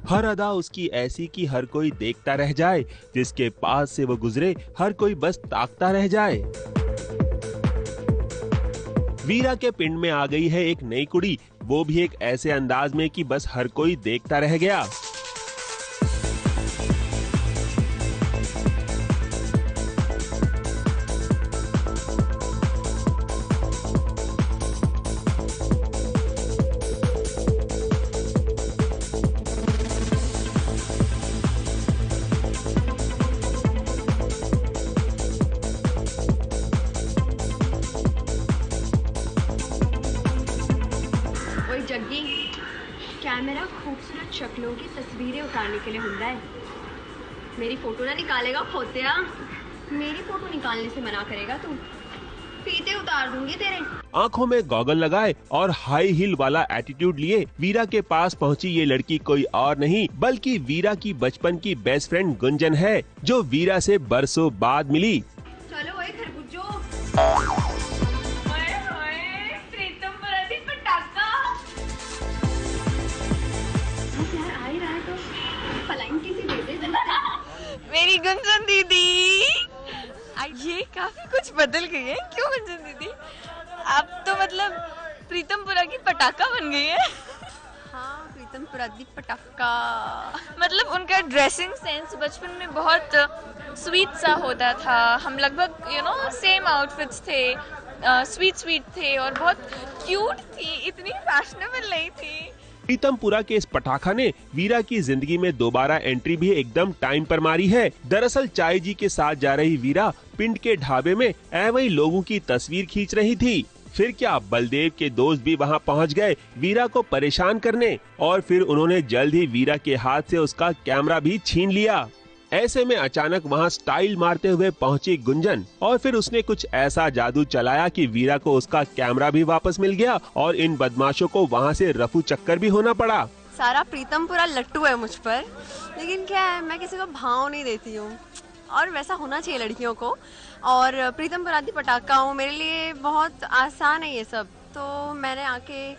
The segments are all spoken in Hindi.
हर अदा उसकी ऐसी कि हर कोई देखता रह जाए, जिसके पास से वो गुजरे हर कोई बस ताकता रह जाए। वीरा के पिंड में आ गई है एक नई कुड़ी, वो भी एक ऐसे अंदाज में कि बस हर कोई देखता रह गया। जग्गी, कैमरा खूबसूरत शक्लों की तस्वीरें उतारने के लिए होता है। मेरी फोटो ना निकालेगा खोतिया, मेरी फोटो निकालने से मना करेगा तू, फीते उतार दूंगी तेरे। आंखों में गॉगल लगाए और हाई हील वाला एटीट्यूड लिए वीरा के पास पहुंची ये लड़की कोई और नहीं बल्कि वीरा की बचपन की बेस्ट फ्रेंड गुंजन है, जो वीरा से बरसों बाद मिली। चलो ओए खरबूजो। मेरी गुंजन दीदी, ये काफी कुछ बदल गई है। क्यों गुंजन दीदी, आप तो मतलब प्रीतमपुरा की पटाखा बन गई है। हाँ, प्रीतमपुरा की पटाखा। मतलब उनका ड्रेसिंग सेंस बचपन में बहुत स्वीट सा होता था। हम लगभग सेम आउटफिट्स थे, स्वीट थे और बहुत क्यूट थी, इतनी फैशनेबल नहीं थी। प्रीतमपुरा के इस पटाखा ने वीरा की जिंदगी में दोबारा एंट्री भी एकदम टाइम पर मारी है। दरअसल चाय जी के साथ जा रही वीरा पिंड के ढाबे में वही लोगों की तस्वीर खींच रही थी। फिर क्या, बलदेव के दोस्त भी वहां पहुंच गए वीरा को परेशान करने, और फिर उन्होंने जल्द ही वीरा के हाथ से उसका कैमरा भी छीन लिया। ऐसे में अचानक वहां स्टाइल मारते हुए पहुंची गुंजन और फिर उसने कुछ ऐसा जादू चलाया कि वीरा को उसका कैमरा भी वापस मिल गया और इन बदमाशों को वहां से रफू चक्कर भी होना पड़ा। सारा प्रीतमपुरा लट्टू है मुझ पर, लेकिन क्या है, मैं किसी को भाव नहीं देती हूँ और वैसा होना चाहिए लड़कियों को। और प्रीतमपुरा की पटाखा हूँ, मेरे लिए बहुत आसान है ये सब। तो मैंने आके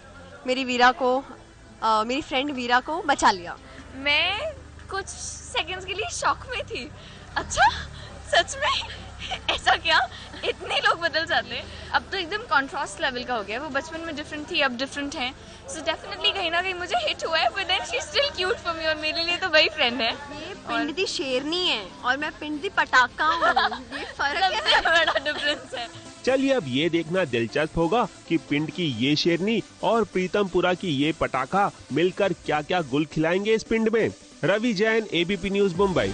मेरी फ्रेंड वीरा को बचा लिया। मैं कुछ सेकंड्स के लिए शॉक में थी। अच्छा, सच में ऐसा क्या? इतने लोग बदल जाते हैं। अब तो एकदम कॉन्ट्रास्ट लेवल का हो गया। वो बचपन में डिफरेंट थी, अब डिफरेंट है। सो डेफिनेटली कहीं ना कहीं मुझे हिट हुआ है, but then she is still cute for me और मेरे लिए तो वही फ्रेंड है। ये पिंड दी शेरनी है और मैं पिंड दी पटाखा हूँ। ये फर्क है, बड़ा डिफरेंस है। चलिए अब ये देखना दिलचस्प होगा कि पिंड की ये शेरनी और प्रीतमपुरा की ये पटाखा मिलकर क्या क्या गुल खिलाएंगे इस पिंड में। Ravi Jain, ABP news, Mumbai.